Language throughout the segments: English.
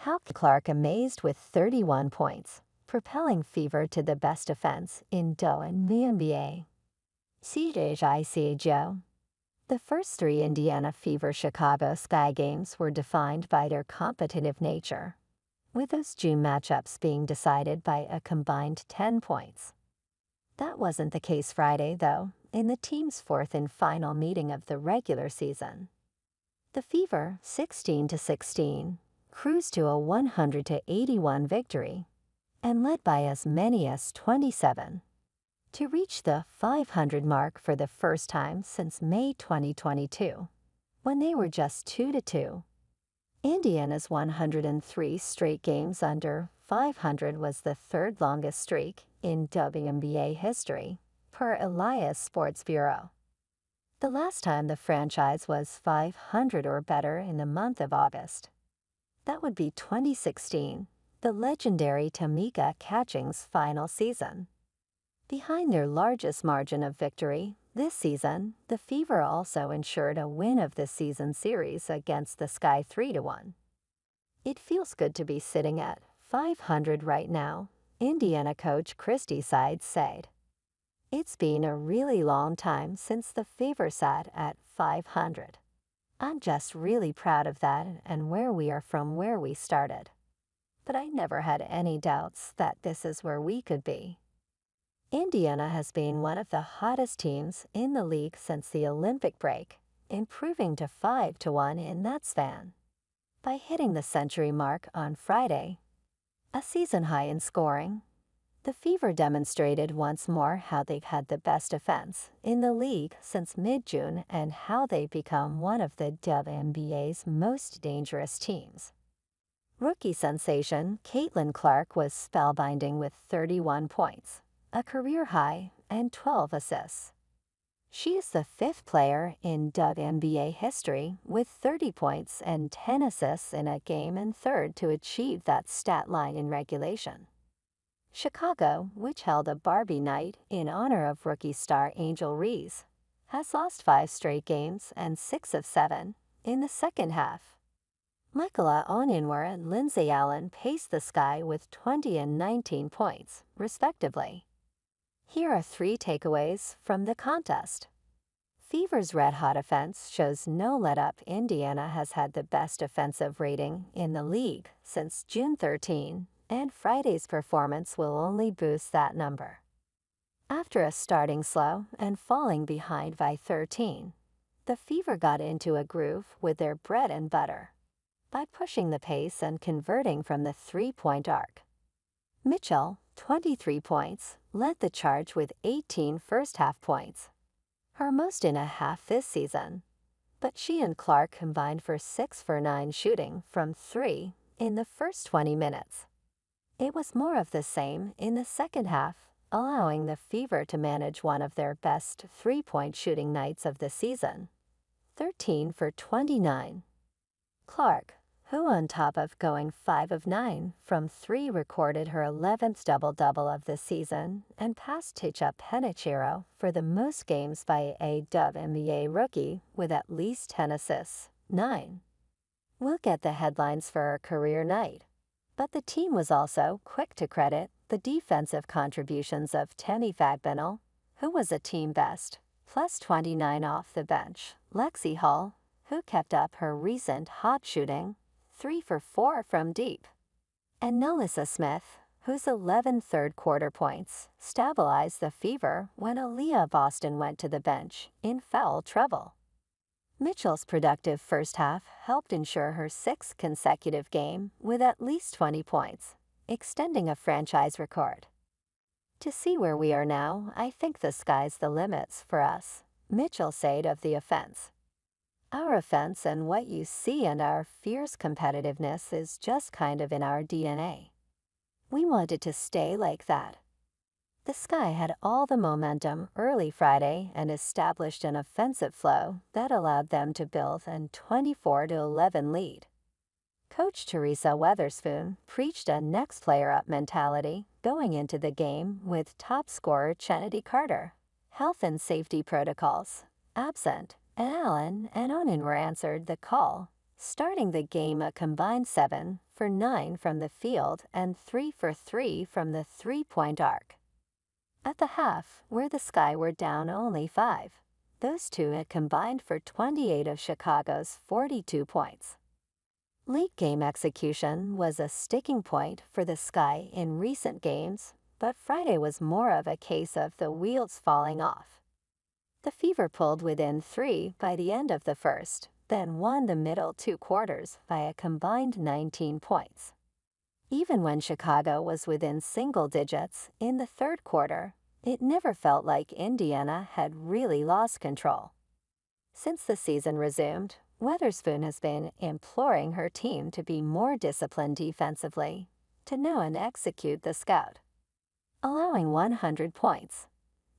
How Clark amazed with 31 points, propelling Fever to the best offense in the NBA. CJICJO. The first three Indiana Fever Chicago Sky games were defined by their competitive nature, with those June matchups being decided by a combined 10 points. That wasn't the case Friday, though, in the team's fourth and final meeting of the regular season. The Fever, 16-16, cruised to a 100-81 victory, and led by as many as 27, to reach the 500 mark for the first time since May 2022, when they were just 2-2. Indiana's 103 straight games under 500 was the third longest streak in WNBA history, per Elias Sports Bureau. The last time the franchise was 500 or better in the month of August. That would be 2016, the legendary Tamika Catching's final season. Behind their largest margin of victory this season, the Fever also ensured a win of the season series against the Sky 3-1. It feels good to be sitting at 500 right now, Indiana coach Christy Sides said. It's been a really long time since the Fever sat at 500. I'm just really proud of that and where we are from where we started. But I never had any doubts that this is where we could be. Indiana has been one of the hottest teams in the league since the Olympic break, improving to 5-1 in that span. By hitting the century mark on Friday, a season high in scoring, the Fever demonstrated once more how they've had the best offense in the league since mid-June and how they've become one of the WNBA's most dangerous teams. Rookie sensation Caitlin Clark was spellbinding with 31 points, a career high, and 12 assists. She is the fifth player in WNBA history with 30 points and 10 assists in a game and third to achieve that stat line in regulation. Chicago, which held a Barbie night in honor of rookie star Angel Reese, has lost 5 straight games and 6 of 7 in the second half. Michaela Onyenwere and Lindsay Allen paced the Sky with 20 and 19 points, respectively. Here are 3 takeaways from the contest. Fever's red-hot offense shows no let-up. Indiana has had the best offensive rating in the league since June 13, and Friday's performance will only boost that number. After a starting slow and falling behind by 13, the Fever got into a groove with their bread and butter by pushing the pace and converting from the three-point arc. Mitchell, 23 points, led the charge with 18 first-half points, her most in a half this season, but she and Clark combined for 6 for 9 shooting from 3 in the first 20 minutes. It was more of the same in the second half, allowing the Fever to manage one of their best three-point shooting nights of the season, 13 for 29. Clark, who on top of going 5 of 9 from 3 recorded her 11th double-double of the season and passed Ticha Penicheiro for the most games by a WNBA rookie with at least 10 assists, 9. We'll get the headlines for her career night. But the team was also quick to credit the defensive contributions of Tammy Fagbinel, who was a team best, plus 29 off the bench, Lexi Hall, who kept up her recent hot shooting, 3 for 4 from deep, and Nelissa Smith, whose 11 third-quarter points stabilized the Fever when Aaliyah Boston went to the bench in foul trouble. Mitchell's productive first half helped ensure her 6th consecutive game with at least 20 points, extending a franchise record. To see where we are now, I think the sky's the limits for us, Mitchell said of the offense. Our offense and what you see and our fierce competitiveness is just kind of in our DNA. We wanted to stay like that. The Sky had all the momentum early Friday and established an offensive flow that allowed them to build a 24-11 lead. Coach Teresa Weatherspoon preached a next-player-up mentality going into the game with top scorer Chennedy Carter. Health and safety protocols absent, and Allen and Onyenwere answered the call, starting the game a combined 7 for 9 from the field and 3 for 3 from the three-point arc. At the half, where the Sky were down only 5, those two had combined for 28 of Chicago's 42 points. Late game execution was a sticking point for the Sky in recent games, but Friday was more of a case of the wheels falling off. The Fever pulled within 3 by the end of the first, then won the middle 2 quarters by a combined 19 points. Even when Chicago was within single digits in the third quarter, it never felt like Indiana had really lost control. Since the season resumed, Weatherspoon has been imploring her team to be more disciplined defensively, to know and execute the scout. Allowing 100 points,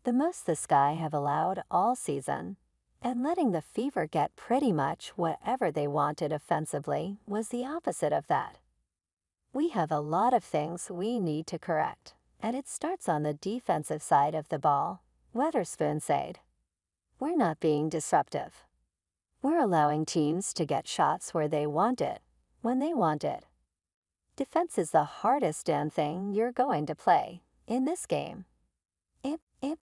the most the Sky have allowed all season, and letting the Fever get pretty much whatever they wanted offensively was the opposite of that. We have a lot of things we need to correct, and it starts on the defensive side of the ball, Weatherspoon said. We're not being disruptive. We're allowing teams to get shots where they want it, when they want it. Defense is the hardest damn thing you're going to play in this game,